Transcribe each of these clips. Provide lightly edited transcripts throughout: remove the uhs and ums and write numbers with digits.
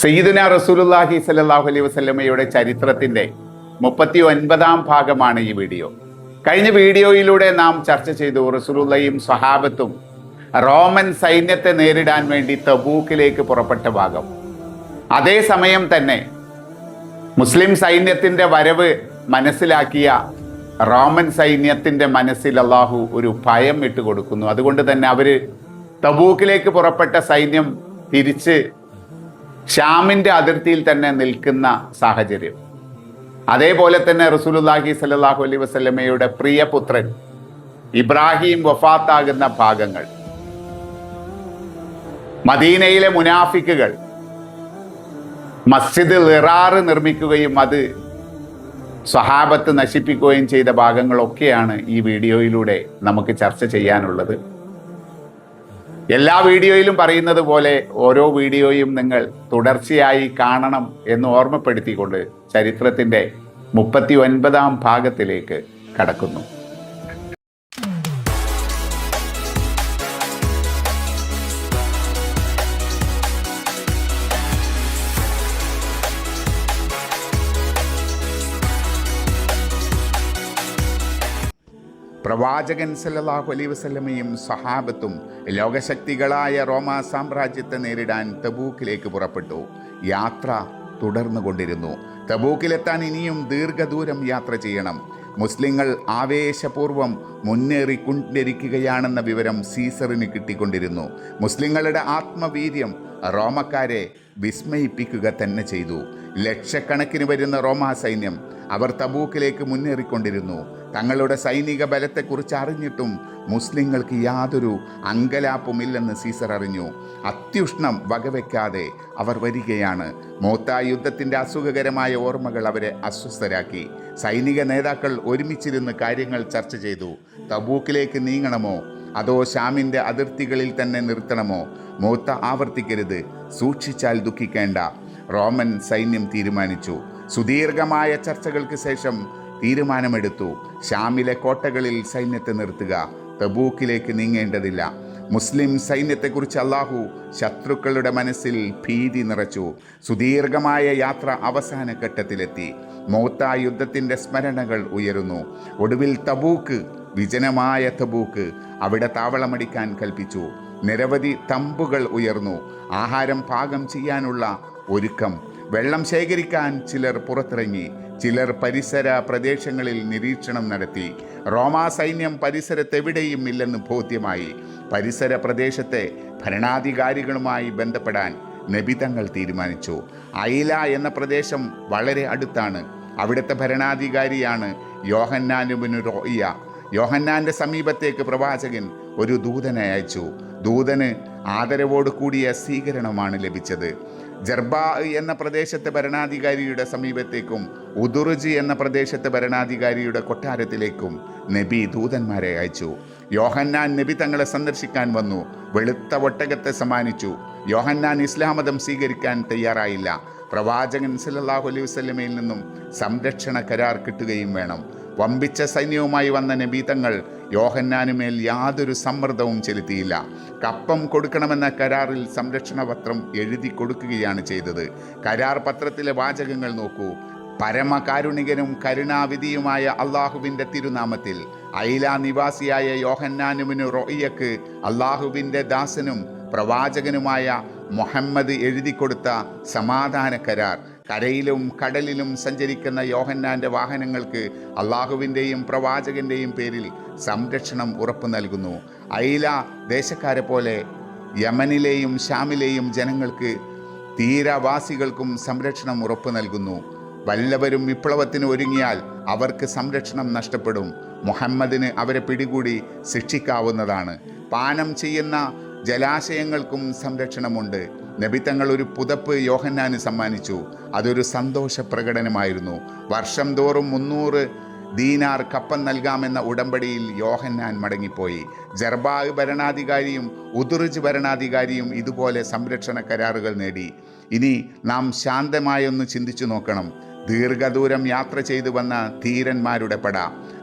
സയ്യിദുന റസൂലുള്ളാഹി സ്വല്ലല്ലാഹു അലൈഹി വസല്ലമയുടെ ചരിത്രത്തിന്റെ 39-ാം ഭാഗമാണ് ഈ വീഡിയോ. കഴിഞ്ഞ വീഡിയോയിലൂടെ നാം ചർച്ച ചെയ്തു റസൂലുള്ളാഹിയും സ്വഹാബത്തും റോമൻ സൈന്യത്തെ നേരിടാൻ വേണ്ടി തബൂക്കിലേക്ക് പുറപ്പെട്ട ഭാഗം. അതേസമയം തന്നെ മുസ്ലിം സൈന്യത്തിന്റെ വരവ് മനസ്സിലാക്കിയ റോമൻ സൈന്യത്തിന്റെ മനസ്സിൽ അള്ളാഹു ഒരു ഭയം ഇട്ടുകൊടുക്കുന്നു. അതുകൊണ്ട് തന്നെ അവര് തബൂക്കിലേക്ക് പുറപ്പെട്ട സൈന്യം തിരിച്ച് ഷാമിന്റെ അതിർത്തിയിൽ തന്നെ നിൽക്കുന്ന സാഹചര്യം. അതേപോലെ തന്നെ റസൂലുള്ളാഹി സ്വല്ലല്ലാഹു അലൈഹി വസല്ലമയുടെ പ്രിയപുത്രൻ ഇബ്രാഹിം വഫാത്താകുന്ന ഭാഗങ്ങൾ, മദീനയിലെ മുനാഫിക്കുകൾ മസ്ജിദ് ളിറാർ നിർമ്മിക്കുകയും അത് സ്വഹാബത്ത് നശിപ്പിക്കുകയും ചെയ്ത ഭാഗങ്ങളൊക്കെയാണ് ഈ വീഡിയോയിലൂടെ നമുക്ക് ചർച്ച ചെയ്യാനുള്ളത്. എല്ലാ വീഡിയോയിലും പറയുന്നത് പോലെ ഓരോ വീഡിയോയും നിങ്ങൾ തുടർച്ചയായി കാണണം എന്ന് ഓർമ്മപ്പെടുത്തിക്കൊണ്ട് ചരിത്രത്തിൻ്റെ 39-ാം ഭാഗത്തിലേക്ക് കടക്കുന്നു. പ്രവാചകൻ സല്ലല്ലാഹു അലൈഹി വസല്ലമയും സഹാബത്തും ലോകശക്തികളായ റോമ സാമ്രാജ്യത്തെ നേരിടാൻ തബൂക്കിലേക്ക് പുറപ്പെട്ടു. യാത്ര തുടർന്നുകൊണ്ടിരുന്നു. തബൂക്കിലെത്താൻ ഇനിയും ദീർഘദൂരം യാത്ര ചെയ്യണം. മുസ്ലിങ്ങൾ ആവേശപൂർവ്വം മുന്നേറിക്കൊണ്ടിരിക്കുകയാണെന്ന വിവരം സീസറിന് കിട്ടിക്കൊണ്ടിരുന്നു. മുസ്ലിങ്ങളുടെ ആത്മവീര്യം റോമക്കാരെ വിസ്മയിപ്പിക്കുക തന്നെ ചെയ്തു. ലക്ഷക്കണക്കിന് വരുന്ന റോമാ സൈന്യം അവർ തബൂക്കിലേക്ക് മുന്നേറിക്കൊണ്ടിരുന്നു. തങ്ങളുടെ സൈനിക ബലത്തെക്കുറിച്ച് അറിഞ്ഞിട്ടും മുസ്ലിങ്ങൾക്ക് യാതൊരു അങ്കലാപ്പുമില്ലെന്ന് സീസർ അറിഞ്ഞു. അത്യുഷ്ണം വകവെക്കാതെ അവർ വരികയാണ്. മോത്ത യുദ്ധത്തിൻ്റെ അസുഖകരമായ ഓർമ്മകൾ അവരെ അസ്വസ്ഥരാക്കി. സൈനിക നേതാക്കൾ ഒരുമിച്ചിരുന്ന് കാര്യങ്ങൾ ചർച്ച ചെയ്തു. തബൂക്കിലേക്ക് നീങ്ങണമോ അതോ ഷാമിൻ്റെ അതിർത്തികളിൽ തന്നെ നിർത്തണമോ? മോത്ത ആവർത്തിക്കരുത്, സൂക്ഷിച്ചാൽ ദുഃഖിക്കേണ്ട. റോമൻ സൈന്യം തീരുമാനിച്ചു. സുദീർഘമായ ചർച്ചകൾക്ക് ശേഷം തീരുമാനമെടുത്തു. ഷാമിലെ കോട്ടകളിൽ സൈന്യത്തെ നിർത്തുക, തബൂക്കിലേക്ക് നീങ്ങേണ്ടതില്ല. മുസ്ലിം സൈന്യത്തെക്കുറിച്ച് അള്ളാഹു ശത്രുക്കളുടെ മനസ്സിൽ ഭീതി നിറച്ചു. സുദീർഘമായ യാത്ര അവസാന ഘട്ടത്തിലെത്തി. മോത്ത യുദ്ധത്തിൻ്റെ സ്മരണകൾ ഉയരുന്നു. ഒടുവിൽ തബൂക്ക്, വിജനമായ തബൂക്ക്, അവിടെ താവളമടിക്കാൻ കൽപ്പിച്ചു. നിരവധി തമ്പുകൾ ഉയർന്നു. ആഹാരം പാകം ചെയ്യാനുള്ള ഒരുക്കം. വെള്ളം ശേഖരിക്കാൻ ചിലർ പുറത്തിറങ്ങി. ചിലർ പരിസര പ്രദേശങ്ങളിൽ നിരീക്ഷണം നടത്തി. റോമാ സൈന്യം പരിസരത്തെവിടെയും ഇല്ലെന്ന് ബോധ്യമായി. പരിസര പ്രദേശത്തെ ഭരണാധികാരികളുമായി ബന്ധപ്പെടാൻ നബി തങ്ങൾ തീരുമാനിച്ചു. ഐല എന്ന പ്രദേശം വളരെ അടുത്താണ്. അവിടുത്തെ ഭരണാധികാരിയാണ് യോഹന്നാൻ ഇബ്നു റോയിയ. യോഹന്നാന്റെ സമീപത്തേക്ക് പ്രവാചകൻ ഒരു ദൂതനെ അയച്ചു. ദൂതന് ആദരവോട് കൂടിയ സ്വീകരണമാണ് ലഭിച്ചത്. ജർബാ എന്ന പ്രദേശത്തെ ഭരണാധികാരിയുടെ സമീപത്തേക്കും ഉദുറുജ് എന്ന പ്രദേശത്തെ ഭരണാധികാരിയുടെ കൊട്ടാരത്തിലേക്കും നബി ദൂതന്മാരെ അയച്ചു. യോഹന്നാൻ നബി തങ്ങളെ സന്ദർശിക്കാൻ വന്നു. വെളുത്ത ഒട്ടകത്തെ സമ്മാനിച്ചു. യോഹന്നാൻ ഇസ്ലാം മതം സ്വീകരിക്കാൻ തയ്യാറായില്ല. പ്രവാചകൻ സല്ലല്ലാഹു അലൈഹി വസല്ലമയിൽ നിന്നും സംരക്ഷണ കരാർ കിട്ടുകയും വേണം. വമ്പിച്ച സൈന്യവുമായി വന്ന നബി തങ്ങൾ യോഹന്നാനുമേൽ യാതൊരു സമ്മർദ്ദവും ചെലുത്തിയില്ല. കപ്പം കൊടുക്കണമെന്ന കരാറിൽ സംരക്ഷണ പത്രം എഴുതി കൊടുക്കുകയാണ് ചെയ്തത്. കരാർ പത്രത്തിലെ വാചകങ്ങൾ നോക്കൂ. പരമകാരുണികനും കരുണാവിധിയുമായ അള്ളാഹുവിൻ്റെ തിരുനാമത്തിൽ ഐല നിവാസിയായ യോഹന്നാൻ ഇബ്നു റോയിയക്ക് അള്ളാഹുവിൻ്റെ ദാസനും പ്രവാചകനുമായ മുഹമ്മദ് എഴുതിക്കൊടുത്ത സമാധാന കരാർ. കരയിലും കടലിലും സഞ്ചരിക്കുന്ന യോഹന്നാൻ്റെ വാഹനങ്ങൾക്ക് അള്ളാഹുവിൻ്റെയും പ്രവാചകൻ്റെയും പേരിൽ സംരക്ഷണം ഉറപ്പു നൽകുന്നു. ഐല ദേശക്കാരെ പോലെ യമനിലെയും ഷാമിലെയും ജനങ്ങൾക്ക്, തീരവാസികൾക്കും സംരക്ഷണം ഉറപ്പു നൽകുന്നു. വല്ലവരും വിപ്ലവത്തിന് ഒരുങ്ങിയാൽ അവർക്ക് സംരക്ഷണം നഷ്ടപ്പെടും. മുഹമ്മദിന് അവരെ പിടികൂടി ശിക്ഷിക്കാവുന്നതാണ്. പാനം ചെയ്യുന്ന ജലാശയങ്ങൾക്കും സംരക്ഷണമുണ്ട്. നബി തങ്ങൾ ഒരു പുതപ്പ് യോഹന്നാന് സമ്മാനിച്ചു. അതൊരു സന്തോഷ പ്രകടനമായിരുന്നു. വർഷം തോറും 300 ദീനാർ കപ്പം നൽകാമെന്ന ഉടമ്പടിയിൽ യോഹന്നാൻ മടങ്ങിപ്പോയി. ജർബാ ഭരണാധികാരിയും ഉദുറുജ് ഭരണാധികാരിയും ഇതുപോലെ സംരക്ഷണ കരാറുകൾ നേടി. ഇനി നാം ശാന്തമായൊന്ന് ചിന്തിച്ചു നോക്കണം. ദീർഘദൂരം യാത്ര ചെയ്തു വന്ന ധീരന്മാരുടെ പട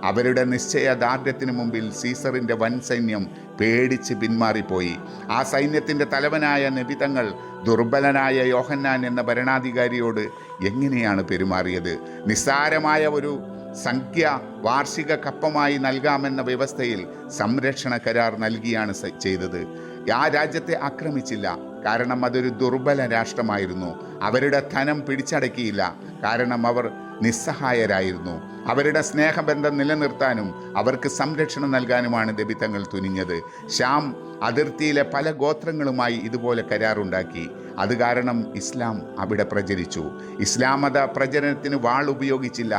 അവരുടെ നിശ്ചയദാർഢ്യത്തിനു മുമ്പിൽ സീസറിൻ്റെ വൻ സൈന്യം പേടിച്ച് പിന്മാറിപ്പോയി. ആ സൈന്യത്തിൻ്റെ തലവനായ നബി തങ്ങൾ ദുർബലനായ യോഹന്നാൻ എന്ന ഭരണാധികാരിയോട് എങ്ങനെയാണ് പെരുമാറിയത്? നിസ്സാരമായ ഒരു സംഖ്യ വാർഷിക കപ്പമായി നൽകാമെന്ന വ്യവസ്ഥയിൽ സംരക്ഷണ കരാർ നൽകിയാണ് ചെയ്തത്. ആ രാജ്യത്തെ ആക്രമിച്ചില്ല, കാരണം അതൊരു ദുർബല രാഷ്ട്രമായിരുന്നു. അവരുടെ ധനം പിടിച്ചടക്കിയില്ല, കാരണം അവർ നിസ്സഹായരായിരുന്നു. അവരുടെ സ്നേഹബന്ധം നിലനിർത്താനും അവർക്ക് സംരക്ഷണം നൽകാനുമാണ് നബി തങ്ങൾ തുനിഞ്ഞത്. ഷാം അതിർത്തിയിലെ പല ഗോത്രങ്ങളുമായി ഇതുപോലെ കരാറുണ്ടാക്കി. അത് കാരണം ഇസ്ലാം അവിടെ പ്രചരിച്ചു. ഇസ്ലാം മത പ്രചരണത്തിന് വാൾ ഉപയോഗിച്ചില്ല,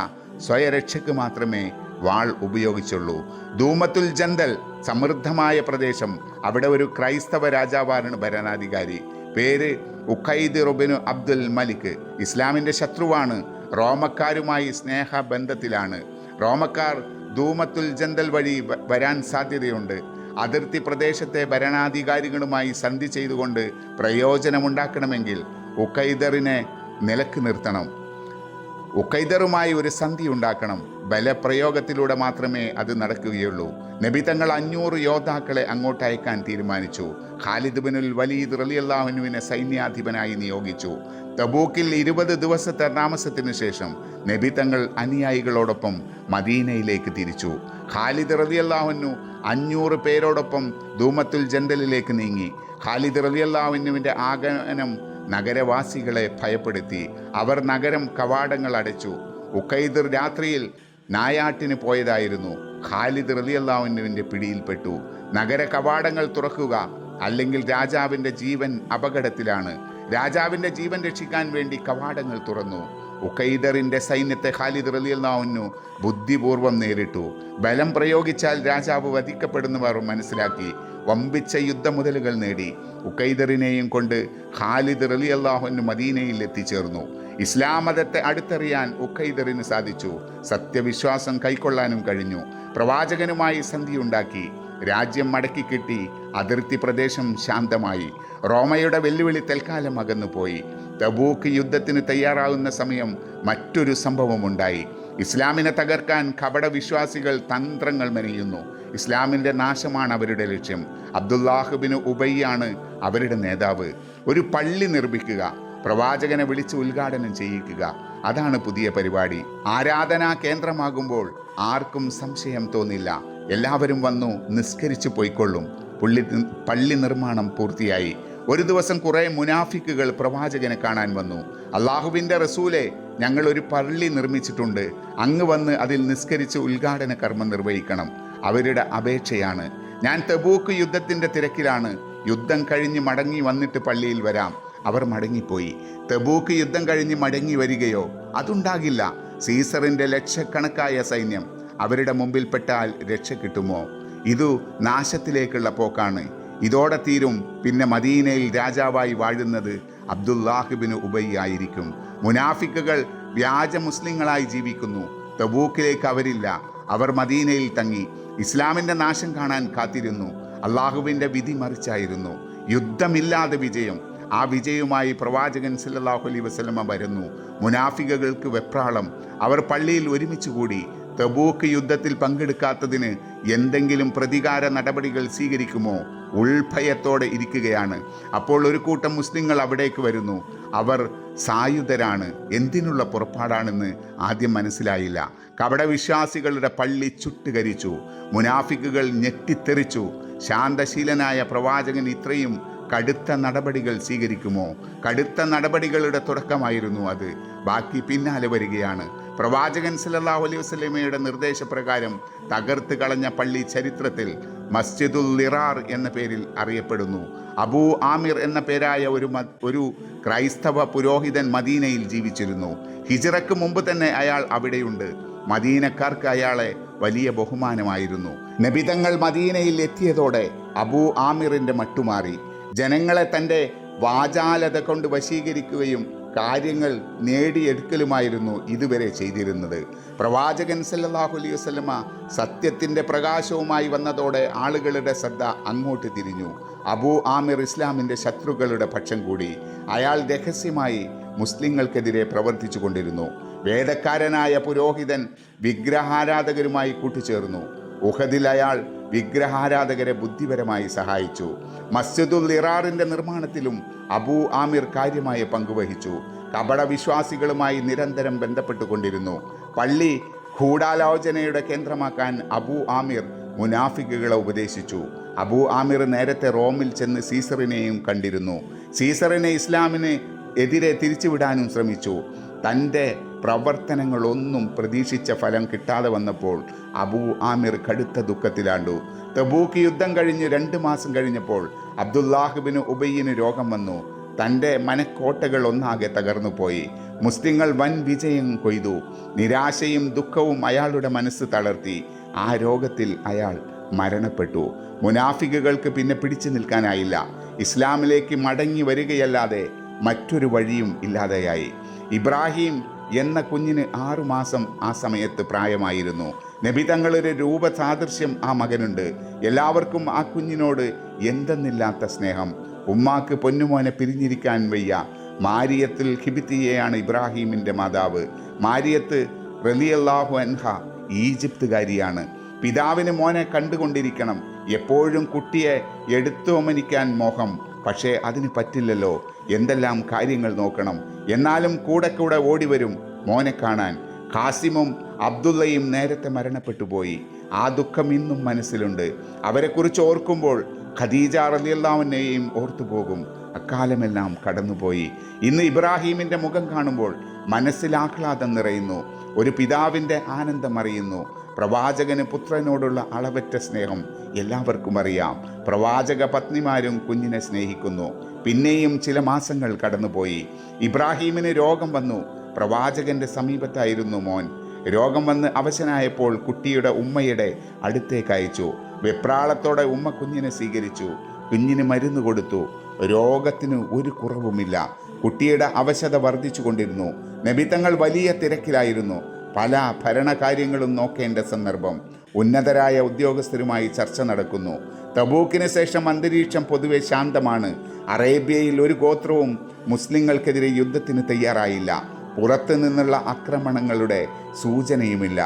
സ്വയരക്ഷയ്ക്ക് മാത്രമേ വാൾ ഉപയോഗിച്ചുള്ളൂ. ധൂമത്തുൽ ജന്തൽ സമൃദ്ധമായ പ്രദേശം. അവിടെ ഒരു ക്രൈസ്തവ രാജാവാണ് ഭരണാധികാരി. പേര് ഉഖൈദ് റുബിനു അബ്ദുൽ മലിക്. ഇസ്ലാമിൻ്റെ ശത്രുവാണ്. റോമക്കാരുമായി സ്നേഹബന്ധത്തിലാണ്. റോമക്കാർ ധൂമത്തുൽ ജന്തൽ വഴി വരാൻ സാധ്യതയുണ്ട്. അതിർത്തി പ്രദേശത്തെ ഭരണാധികാരികളുമായി സന്ധി ചെയ്തുകൊണ്ട് പ്രയോജനമുണ്ടാക്കണമെങ്കിൽ ഉഖൈദറിനെ നിലക്ക് നിർത്തണം. ഉഖൈദറുമായി ഒരു സന്ധി ഉണ്ടാക്കണം. ബലപ്രയോഗത്തിലൂടെ മാത്രമേ അത് നടക്കുകയുള്ളൂ. നബി തങ്ങൾ 500 യോദ്ധാക്കളെ അങ്ങോട്ട് അയക്കാൻ തീരുമാനിച്ചു. ഖാലിദ് ബിനുൽ വലീദ് റളിയല്ലാഹു അൻഹുവിനെ സൈന്യാധിപനായി നിയോഗിച്ചു. തബൂക്കിൽ 20 ദിവസത്തെ താമസത്തിന് ശേഷം നബി തങ്ങൾ അനുയായികളോടൊപ്പം മദീനയിലേക്ക് തിരിച്ചു. ഖാലിദ് റളിയല്ലാഹു അൻഹു 500 പേരോടൊപ്പം ധൂമത്തുൽ ജന്തലിലേക്ക് നീങ്ങി. ഖാലിദ് റളിയല്ലാഹു അൻഹുവിൻ്റെ ആഗമനം നഗരവാസികളെ ഭയപ്പെടുത്തി. അവർ നഗരം കവാടങ്ങൾ അടച്ചു. ഉഖൈദർ രാത്രിയിൽ നായാട്ടിന് പോയതായിരുന്നു. ഖാലിദ് റളിയല്ലാഹു അൻഹുവിൻ്റെ പിടിയിൽപ്പെട്ടു. നഗര കവാടങ്ങൾ തുറക്കുക, അല്ലെങ്കിൽ രാജാവിൻ്റെ ജീവൻ അപകടത്തിലാണ്. രാജാവിൻ്റെ ജീവൻ രക്ഷിക്കാൻ വേണ്ടി കവാടങ്ങൾ തുറന്നു. ഉഖൈദറിൻ്റെ സൈന്യത്തെ ഖാലിദ് റളിയല്ലാഹു അൻഹു ബുദ്ധിപൂർവ്വം നേരിട്ടു. ബലം പ്രയോഗിച്ചാൽ രാജാവ് വധിക്കപ്പെടുന്നവർ മനസ്സിലാക്കി വമ്പിച്ച യുദ്ധമുതലുകൾ നേടി. ഉഖൈദറിനെയും കൊണ്ട് ഖാലിദ് റളിയല്ലാഹു അൻഹു മദീനയിൽ എത്തിച്ചേർന്നു. ഇസ്ലാം മതത്തെ അടുത്തറിയാൻ ഉഖൈദറിന് സാധിച്ചു. സത്യവിശ്വാസം കൈക്കൊള്ളാനും കഴിഞ്ഞു. പ്രവാചകനുമായി സന്ധിയുണ്ടാക്കി. രാജ്യം മടക്കി കിട്ടി. അതിർത്തി പ്രദേശം ശാന്തമായി. റോമയുടെ വെല്ലുവിളി തൽക്കാലം അകന്നുപോയി. തബൂക്ക് യുദ്ധത്തിന് തയ്യാറാകുന്ന സമയം മറ്റൊരു സംഭവമുണ്ടായി. ഇസ്ലാമിനെ തകർക്കാൻ കപടവിശ്വാസികൾ തന്ത്രങ്ങൾ മെനയുന്നു. ഇസ്ലാമിൻ്റെ നാശമാണ് അവരുടെ ലക്ഷ്യം. അബ്ദുല്ലാഹ് ബിൻ ഉബയ്യാണ് അവരുടെ നേതാവ്. ഒരു പള്ളി നിർമ്മിക്കുക, പ്രവാചകനെ വിളിച്ച് ഉദ്ഘാടനം ചെയ്യിക്കുക, അതാണ് പുതിയ പരിപാടി. ആരാധനാ കേന്ദ്രമാകുമ്പോൾ ആർക്കും സംശയം തോന്നില്ല. എല്ലാവരും വന്നു നിസ്കരിച്ചു പോയിക്കൊള്ളും. പള്ളി നിർമ്മാണം പൂർത്തിയായി. ഒരു ദിവസം കുറേ മുനാഫിക്കുകൾ പ്രവാചകനെ കാണാൻ വന്നു. അള്ളാഹുവിൻ്റെ റസൂലെ, ഞങ്ങൾ ഒരു പള്ളി നിർമ്മിച്ചിട്ടുണ്ട്, അങ്ങ് വന്ന് അതിൽ നിസ്കരിച്ച് ഉദ്ഘാടന കർമ്മം നിർവഹിക്കണം. അവരുടെ അപേക്ഷയാണ്. ഞാൻ തബൂക്ക് യുദ്ധത്തിൻ്റെ തിരക്കിലാണ്, യുദ്ധം കഴിഞ്ഞ് മടങ്ങി വന്നിട്ട് പള്ളിയിൽ വരാം. അവർ മടങ്ങിപ്പോയി. തബൂക്ക് യുദ്ധം കഴിഞ്ഞ് മടങ്ങി വരികയോ? അതുണ്ടാകില്ല. സീസറിൻ്റെ ലക്ഷക്കണക്കായ സൈന്യം അവരുടെ മുമ്പിൽപ്പെട്ടാൽ രക്ഷ കിട്ടുമോ? ഇതു നാശത്തിലേക്കുള്ള പോക്കാണ്. ഇതോടെ തീരും. പിന്നെ മദീനയിൽ രാജാവായി വാഴുന്നത് അബ്ദുല്ലാഹ് ബിൻ ഉബയ്യ് ആയിരിക്കും. മുനാഫിക്കുകൾ വ്യാജ മുസ്ലിങ്ങളായി ജീവിക്കുന്നു. തബൂക്കിലേക്ക് അവരില്ല. അവർ മദീനയിൽ തങ്ങി ഇസ്ലാമിൻ്റെ നാശം കാണാൻ കാത്തിരുന്നു. അള്ളാഹുവിൻ്റെ വിധി മറിച്ചായിരുന്നു. യുദ്ധമില്ലാതെ വിജയം. ആ വിജയവുമായി പ്രവാചകൻ സല്ലല്ലാഹു അലൈഹി വസല്ലമ വരുന്നു. മുനാഫികകൾക്ക് വെപ്രാളം. അവർ പള്ളിയിൽ ഒരുമിച്ച് കൂടി. തബൂക്ക് യുദ്ധത്തിൽ പങ്കെടുക്കാത്തതിന് എന്തെങ്കിലും പ്രതികാര നടപടികൾ സ്വീകരിക്കുമോ? ഉൾഭയത്തോടെ ഇരിക്കുകയാണ്. അപ്പോൾ ഒരു കൂട്ടം മുസ്ലിങ്ങൾ അവിടേക്ക് വരുന്നു. അവർ സായുധരാണ്. എന്തിനുള്ള പുറപ്പാടാണെന്ന് ആദ്യം മനസ്സിലായില്ല. കപടവിശ്വാസികളുടെ പള്ളി ചുട്ടുകരിച്ചു. മുനാഫിക്കുകൾ ഞെട്ടിത്തെറിച്ചു. ശാന്തശീലനായ പ്രവാചകൻ ഇത്രയും കടുത്ത നടപടികൾ സ്വീകരിക്കുമോ? കടുത്ത നടപടികളുടെ തുടക്കമായിരുന്നു അത്. ബാക്കി പിന്നാലെ വരികയാണ്. പ്രവാചകൻ സല്ലല്ലാഹു അലൈഹി വസല്ലമയുടെ നിർദ്ദേശപ്രകാരം തകർത്ത് കളഞ്ഞ പള്ളി ചരിത്രത്തിൽ മസ്ജിദുൽ ലിറാർ എന്ന പേരിൽ അറിയപ്പെടുന്നു. അബൂ ആമിർ എന്ന പേരായ ഒരു ക്രൈസ്തവ പുരോഹിതൻ മദീനയിൽ ജീവിച്ചിരുന്നു. ഹിജ്റയ്ക്ക് മുമ്പ് തന്നെ അയാൾ അവിടെയുണ്ട്. മദീനക്കാർക്ക് അയാളെ വലിയ ബഹുമാനമായിരുന്നു. നബിതങ്ങൾ മദീനയിൽ എത്തിയതോടെ അബൂ ആമിറിൻ്റെ മട്ടുമാറി. ജനങ്ങളെ തൻ്റെ വാചാലത കൊണ്ട് വശീകരിക്കുകയും കാര്യങ്ങൾ നേടിയെടുക്കലുമായിരുന്നു ഇതുവരെ ചെയ്തിരുന്നത്. പ്രവാചകൻ സല്ലല്ലാഹു അലൈഹി വസല്ലമ സത്യത്തിൻ്റെ പ്രകാശവുമായി വന്നതോടെ ആളുകളുടെ ശ്രദ്ധ അങ്ങോട്ട് തിരിഞ്ഞു. അബൂ ആമിർ ഇസ്ലാമിൻ്റെ ശത്രുക്കളുടെ പക്ഷം കൂടി. അയാൾ രഹസ്യമായി മുസ്ലിങ്ങൾക്കെതിരെ പ്രവർത്തിച്ചു കൊണ്ടിരുന്നു. വേദക്കാരനായ പുരോഹിതൻ വിഗ്രഹാരാധകരുമായി കൂട്ടിച്ചേർന്നു. ഉഹദിൽ അയാൾ വിഗ്രഹാരാധകരെ ബുദ്ധിപരമായി സഹായിച്ചു. മസ്ജിദുൽ ഇറാറിന്റെ നിർമ്മാണത്തിലും അബൂ ആമിർ കാര്യമായ പങ്കുവഹിച്ചു. കപടവിശ്വാസികളുമായി നിരന്തരം ബന്ധപ്പെട്ടുകൊണ്ടിരുന്നു. പള്ളി ഗൂഢാലോചനയുടെ കേന്ദ്രമാക്കാൻ അബൂ ആമിർ മുനാഫിക്കുകളെ ഉപദേശിച്ചു. അബൂ ആമിർ നേരത്തെ റോമിൽ ചെന്ന് സീസറിനെയും കണ്ടിരുന്നു. സീസറിനെ ഇസ്ലാമിന് എതിരെ തിരിച്ചുവിടാനും ശ്രമിച്ചു. തൻ്റെ പ്രവർത്തനങ്ങളൊന്നും പ്രതീക്ഷിച്ച ഫലം കിട്ടാതെ വന്നപ്പോൾ അബൂ ആമിർ കടുത്ത ദുഃഖത്തിലാണ്ടു. തബൂക്ക് യുദ്ധം കഴിഞ്ഞ് 2 മാസം കഴിഞ്ഞപ്പോൾ അബ്ദുല്ലാഹിബ്നു ഉബയ്യിന് രോഗം വന്നു. തൻ്റെ മനക്കോട്ടകൾ ഒന്നാകെ തകർന്നുപോയി. മുസ്ലിങ്ങൾ വൻ വിജയം കൊയ്തു. നിരാശയും ദുഃഖവും അയാളുടെ മനസ്സ് തളർത്തി. ആ രോഗത്തിൽ അയാൾ മരണപ്പെട്ടു. മുനാഫിക്കുകൾക്ക് പിന്നെ പിടിച്ചു നിൽക്കാനായില്ല. ഇസ്ലാമിലേക്ക് മടങ്ങി വരികയല്ലാതെ മറ്റൊരു വഴിയും ഇല്ലാതെയായി. ഇബ്രാഹിം എന്ന കുഞ്ഞിന് 6 മാസം ആ സമയത്ത് പ്രായമായിരുന്നു. നബി തങ്ങളുടെ രൂപസാദൃശ്യം ആ മകനുണ്ട്. എല്ലാവർക്കും ആ കുഞ്ഞിനോട് എന്തെന്നില്ലാത്ത സ്നേഹം. ഉമ്മാക്ക് പൊന്നുമോനെ പിരിഞ്ഞിരിക്കാൻ വയ്യ. മാരിയത്തുൽ ഖിബിത്തിയെയാണ് ഇബ്രാഹീമിൻ്റെ മാതാവ്. മാരിയത്ത് റളിയല്ലാഹു അൻഹ ഈജിപ്തുകാരിയാണ്. പിതാവിന് മോനെ കണ്ടുകൊണ്ടിരിക്കണം, എപ്പോഴും കുട്ടിയെ എടുത്തോമനിക്കാൻ മോഹം. പക്ഷേ അതിന് പറ്റില്ലല്ലോ. എന്തെല്ലാം കാര്യങ്ങൾ നോക്കണം. എന്നാലും കൂടെ ഓടിവരും മോനെ കാണാൻ. ഖാസിമും അബ്ദുള്ളയും നേരത്തെ മരണപ്പെട്ടുപോയി. ആ ദുഃഖം ഇന്നും മനസ്സിലുണ്ട്. അവരെക്കുറിച്ച് ഓർക്കുമ്പോൾ ഖദീജ റളിയല്ലാഹുവിനെയും ഓർത്തുപോകും. അക്കാലമെല്ലാം കടന്നുപോയി. ഇന്ന് ഇബ്രാഹീമിൻ്റെ മുഖം കാണുമ്പോൾ മനസ്സിൽ ആഹ്ലാദം നിറയുന്നു. ഒരു പിതാവിൻ്റെ ആനന്ദം അറിയുന്നു. പ്രവാചകന് പുത്രനോടുള്ള അളവറ്റ സ്നേഹം എല്ലാവർക്കും അറിയാം. പ്രവാചക പത്നിമാരും കുഞ്ഞിനെ സ്നേഹിക്കുന്നു. പിന്നെയും ചില മാസങ്ങൾ കടന്നുപോയി. ഇബ്രാഹീമിന് രോഗം വന്നു. പ്രവാചകന്റെ സമീപത്തായിരുന്നു മോൻ. രോഗം വന്ന് അവശനായപ്പോൾ കുട്ടിയുടെ ഉമ്മയുടെ അടുത്തേക്ക് അയച്ചു. വെപ്രാളത്തോടെ ഉമ്മ കുഞ്ഞിനെ സ്വീകരിച്ചു. കുഞ്ഞിന് മരുന്ന് കൊടുത്തു. രോഗത്തിന് ഒരു കുറവുമില്ല. കുട്ടിയുടെ അവശത വർദ്ധിച്ചു കൊണ്ടിരുന്നു. നബി തങ്ങൾ വലിയ തിരക്കിലായിരുന്നു. പല ഭരണകാര്യങ്ങളും നോക്കേണ്ട സന്ദർഭം. ഉന്നതരായ ഉദ്യോഗസ്ഥരുമായി ചർച്ച നടക്കുന്നു. തബൂക്കിന് ശേഷം അന്തരീക്ഷം പൊതുവെ ശാന്തമാണ്. അറേബ്യയിൽ ഒരു ഗോത്രവും മുസ്ലിങ്ങൾക്കെതിരെ യുദ്ധത്തിന് തയ്യാറായില്ല. പുറത്തു നിന്നുള്ള ആക്രമണങ്ങളുടെ സൂചനയുമില്ല.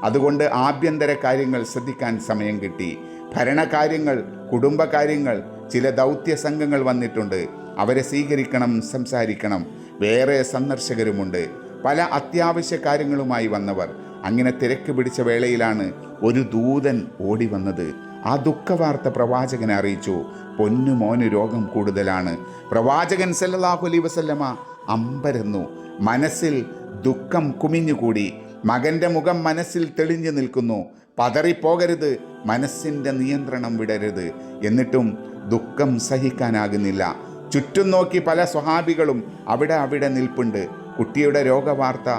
അതുകൊണ്ട് ആഭ്യന്തര കാര്യങ്ങൾ ശ്രദ്ധിക്കാൻ സമയം കിട്ടി. ഭരണകാര്യങ്ങൾ, കുടുംബകാര്യങ്ങൾ, ചില ദൗത്യ സംഘങ്ങൾ വന്നിട്ടുണ്ട്. അവരെ സ്വീകരിക്കണം, സംസാരിക്കണം. വേറെ സന്ദർശകരുമുണ്ട്, പല അത്യാവശ്യ കാര്യങ്ങളുമായി വന്നവർ. അങ്ങനെ തിരക്ക് പിടിച്ച വേളയിലാണ് ഒരു ദൂതൻ ഓടി വന്നത്. ആ ദുഃഖവാർത്ത പ്രവാചകനെ അറിയിച്ചു. പൊന്നുമോന് രോഗം കൂടുതലാണ്. പ്രവാചകൻ സല്ലല്ലാഹു അലൈഹി വസല്ലമ അമ്പരന്നു. മനസ്സിൽ ദുഃഖം കുമിഞ്ഞുകൂടി. മകൻ്റെ മുഖം മനസ്സിൽ തെളിഞ്ഞു നിൽക്കുന്നു. പതറിപ്പോകരുത്, മനസ്സിൻ്റെ നിയന്ത്രണം വിടരുത്. എന്നിട്ടും ദുഃഖം സഹിക്കാനാകുന്നില്ല. ചുറ്റും നോക്കി പല സ്വഹാബികളും അവിടെ നിൽപ്പുണ്ട്. കുട്ടിയുടെ രോഗവാർത്ത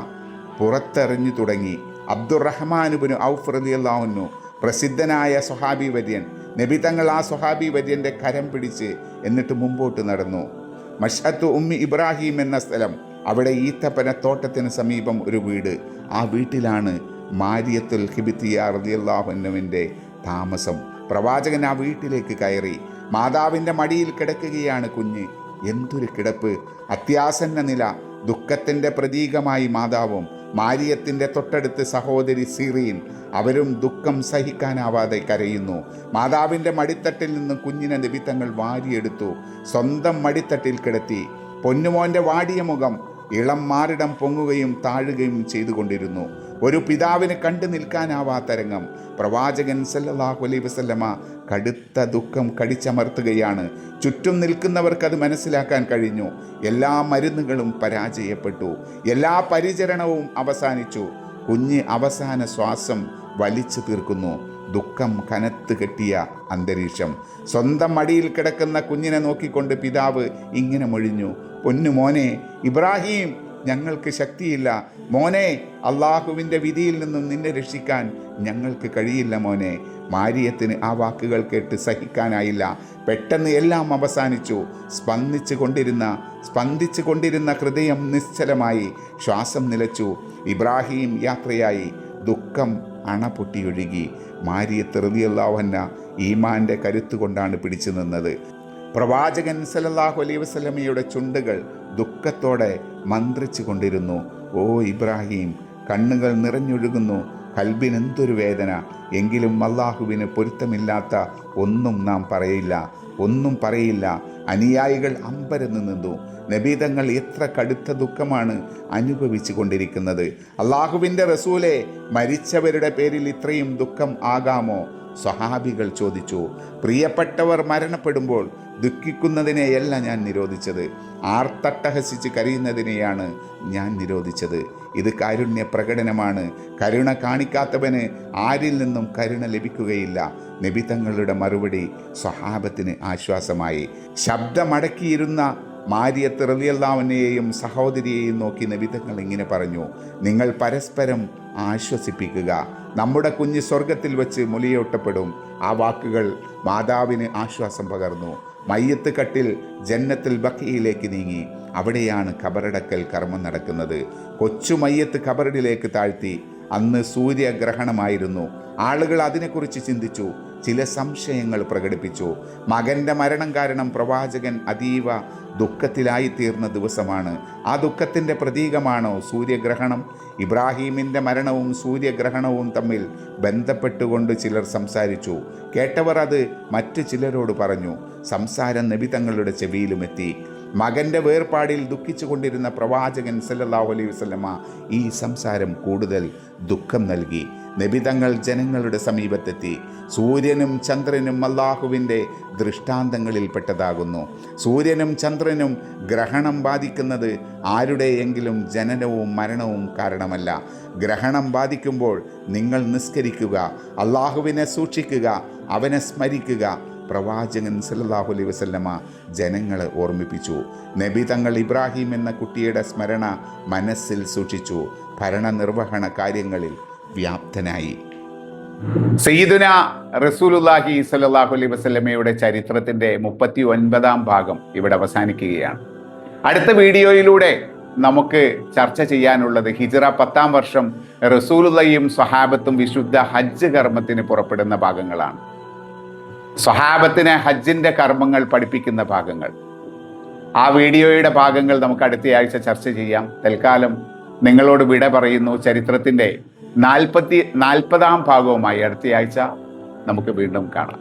പുറത്തെറിഞ്ഞു തുടങ്ങി. അബ്ദുറഹ്മാൻ ഇബ്നു ഔഫ് റളിയല്ലാഹു അൻഹു, പ്രസിദ്ധനായ സ്വഹാബി വര്യൻ. നബി തങ്ങൾ ആ സ്വഹാബി വര്യൻ്റെ കരം പിടിച്ച് എന്നിട്ട് മുമ്പോട്ട് നടന്നു. മഷ്അത്തു ഉമ്മി ഇബ്രാഹിം എന്ന സ്ഥലം. അവിടെ ഈത്തപ്പന തോട്ടത്തിന് സമീപം ഒരു വീട്. ആ വീട്ടിലാണ് മാരിയത്തുൽ ഖിബിത്തിയ റളിയല്ലാഹു അൻഹുവിൻ്റെ താമസം. പ്രവാചകൻ ആ വീട്ടിലേക്ക് കയറി. മാതാവിൻ്റെ മടിയിൽ കിടക്കുകയാണ് കുഞ്ഞ്. എന്തൊരു കിടപ്പ്! അത്യാസന്ന നില. ദുഃഖത്തിൻ്റെ പ്രതീകമായി മാതാവും. മാരിയത്തിൻ്റെ തൊട്ടടുത്ത് സഹോദരി സിറീൻ. അവരും ദുഃഖം സഹിക്കാനാവാതെ കരയുന്നു. മാതാവിൻ്റെ മടിത്തട്ടിൽ നിന്ന് കുഞ്ഞിനെ നബി തങ്ങൾ വാരിയെടുത്തു. സ്വന്തം മടിത്തട്ടിൽ കിടത്തി. പൊന്നുമോൻ്റെ വാടിയ മുഖം ഇളം മാറിടം പൊങ്ങുകയും താഴുകയും ചെയ്തുകൊണ്ടിരുന്നു. ഒരു പിതാവിന് കണ്ടു നിൽക്കാനാവാത്ത രംഗം. പ്രവാചകൻ സല്ലല്ലാഹു അലൈഹി വസല്ലമ കടുത്ത ദുഃഖം കടിച്ചമർത്തുകയാണ്. ചുറ്റും നിൽക്കുന്നവർക്കത് മനസ്സിലാക്കാൻ കഴിഞ്ഞു. എല്ലാ മരുന്നുകളും പരാജയപ്പെട്ടു. എല്ലാ പരിചരണവും അവസാനിച്ചു. കുഞ്ഞ് അവസാന ശ്വാസം വലിച്ചു തീർക്കുന്നു. ദുഃഖം കനത്ത് കെട്ടിയ അന്തരീക്ഷം. സ്വന്തം മടിയിൽ കിടക്കുന്ന കുഞ്ഞിനെ നോക്കിക്കൊണ്ട് പിതാവ് ഇങ്ങനെ മൊഴിഞ്ഞു: പൊന്നുമോനെ ഇബ്രാഹിം, ഞങ്ങൾക്ക് ശക്തിയില്ല മോനെ. അള്ളാഹുവിൻ്റെ വിധിയിൽ നിന്നും നിന്നെ രക്ഷിക്കാൻ ഞങ്ങൾക്ക് കഴിയില്ല മോനെ. മാരിയത്തിന് ആ വാക്കുകൾ കേട്ട് സഹിക്കാനായില്ല. പെട്ടെന്ന് എല്ലാം അവസാനിച്ചു. സ്പന്ദിച്ചു കൊണ്ടിരുന്ന ഹൃദയം നിശ്ചലമായി. ശ്വാസം നിലച്ചു. ഇബ്രാഹിം യാത്രയായി. ദുഃഖം അണപൊട്ടിയൊഴുകി. മാരിയത്ത് റളിയല്ലാഹു അൻഹ ഈമാൻ്റെ കരുത്തുകൊണ്ടാണ് പിടിച്ചു നിന്നത്. പ്രവാചകൻ സല്ലല്ലാഹു അലൈഹി വസല്ലമയുടെ ചുണ്ടുകൾ ദുഃഖത്തോടെ മന്ത്രിച്ചു കൊണ്ടിരുന്നു. ഓ ഇബ്രാഹിം, കണ്ണുകൾ നിറഞ്ഞൊഴുകുന്നു, കൽബിനെന്തൊരു വേദന. എങ്കിലും അള്ളാഹുവിന് പൊരുത്തമില്ലാത്ത ഒന്നും നാം ഒന്നും പറയില്ല. അനുയായികൾ അമ്പരന്ന് നിന്നു. നബിതങ്ങൾ എത്ര കടുത്ത ദുഃഖമാണ് അനുഭവിച്ചു കൊണ്ടിരിക്കുന്നത്. അള്ളാഹുവിൻ്റെ റസൂലെ, മരിച്ചവരുടെ പേരിൽ ഇത്രയും ദുഃഖം ആകാമോ? സ്വഹാബികൾ ചോദിച്ചു. പ്രിയപ്പെട്ടവർ മരണപ്പെടുമ്പോൾ ദുഃഖിക്കുന്നതിനെയല്ല ഞാൻ നിരോധിച്ചത്, ആർത്തട്ടഹസിച്ച് കരയുന്നതിനെയാണ് ഞാൻ നിരോധിച്ചത്. ഇത് കാരുണ്യ പ്രകടനമാണ്. കരുണ കാണിക്കാത്തവന് ആരിൽ നിന്നും കരുണ ലഭിക്കുകയില്ല. നബി തങ്ങളുടെ മറുപടി സ്വഹാബത്തിന് ആശ്വാസമായി. ശബ്ദമടക്കിയിരുന്ന മാരിയത്ത് റളിയല്ലാഹു അൻഹയെയും സഹോദരിയെയും നോക്കി നബി തങ്ങൾ ഇങ്ങനെ പറഞ്ഞു: നിങ്ങൾ പരസ്പരം ആശ്വസിപ്പിക്കുക, നമ്മുടെ കുഞ്ഞ് സ്വർഗത്തിൽ വെച്ച് മുലയൂട്ടപ്പെടും. ആ വാക്കുകൾ മാതാവിന് ആശ്വാസം പകർന്നു. മയ്യത്ത് കട്ടിൽ ജന്നത്തുൽ ബഖീയിലേക്ക് നീങ്ങി. അവിടെയാണ് ഖബറടക്കൽ കർമ്മം നടക്കുന്നത്. കൊച്ചു മയ്യത്ത് ഖബറിലേക്ക് താഴ്ത്തി. അന്ന് സൂര്യഗ്രഹണമായിരുന്നു. ആളുകൾ അതിനെക്കുറിച്ച് ചിന്തിച്ചു, ചില സംശയങ്ങൾ പ്രകടിപ്പിച്ചു. മകൻ്റെ മരണം കാരണം പ്രവാചകൻ അതീവ ദുഃഖത്തിലായിത്തീർന്ന ദിവസമാണ്. ആ ദുഃഖത്തിൻ്റെ പ്രതീകമാണോ സൂര്യഗ്രഹണം? ഇബ്രാഹീമിൻ്റെ മരണവും സൂര്യഗ്രഹണവും തമ്മിൽ ബന്ധപ്പെട്ടുകൊണ്ട് ചിലർ സംസാരിച്ചു. കേട്ടവർ അത് മറ്റു ചിലരോട് പറഞ്ഞു. സംസാരം നബി തങ്ങളുടെ ചെവിയിലുമെത്തി. മകൻ്റെ വേർപാടിൽ ദുഃഖിച്ചു കൊണ്ടിരുന്ന പ്രവാചകൻ സല്ലല്ലാഹു അലൈഹി വസല്ലമ ഈ സംസാരം കൂടുതൽ ദുഃഖം നൽകി. നബി തങ്ങൾ ജനങ്ങളുടെ സമീപത്തെത്തി. സൂര്യനും ചന്ദ്രനും അല്ലാഹുവിൻ്റെ ദൃഷ്ടാന്തങ്ങളിൽപ്പെട്ടതാകുന്നു. സൂര്യനും ചന്ദ്രനും ഗ്രഹണം ബാധിക്കുന്നത് ആരുടെയെങ്കിലും ജനനവും മരണവും കാരണമല്ല. ഗ്രഹണം ബാധിക്കുമ്പോൾ നിങ്ങൾ നിസ്കരിക്കുക, അല്ലാഹുവിനെ സൂക്ഷിക്കുക, അവനെ സ്മരിക്കുക. പ്രവാചകൻ സല്ലല്ലാഹു അലൈഹി വസല്ലമ ജനങ്ങളെ ഓർമ്മിപ്പിച്ചു. നബി തങ്ങൾ ഇബ്രാഹിം എന്ന കുട്ടിയുടെ സ്മരണ മനസ്സിൽ സൂക്ഷിച്ചു. ഭരണനിർവഹണ കാര്യങ്ങളിൽ വ്യാപ്തനായി. സയ്യിദുന റസൂലുള്ളാഹി സ്വല്ലല്ലാഹു അലൈഹി വസല്ലമയുടെ ചരിത്രത്തിൻ്റെ 39-ാം ഭാഗം ഇവിടെ അവസാനിക്കുകയാണ്. അടുത്ത വീഡിയോയിലൂടെ നമുക്ക് ചർച്ച ചെയ്യാനുള്ളത് ഹിജ്റ 10-ാം വർഷം റസൂലുള്ളാഹിയും സ്വഹാബത്തും വിശുദ്ധ ഹജ്ജ് കർമ്മത്തിന് പുറപ്പെടുന്ന ഭാഗങ്ങളാണ്. സ്വഹാബത്തിനെ ഹജ്ജിൻ്റെ കർമ്മങ്ങൾ പഠിപ്പിക്കുന്ന ഭാഗങ്ങൾ. ആ വീഡിയോയുടെ ഭാഗങ്ങൾ നമുക്ക് അടുത്തയാഴ്ച ചർച്ച ചെയ്യാം. തൽക്കാലം നിങ്ങളോട് വിട പറയുന്നു. ചരിത്രത്തിൻ്റെ 40-ാം ഭാഗവുമായി അടുത്തയാഴ്ച നമുക്ക് വീണ്ടും കാണാം.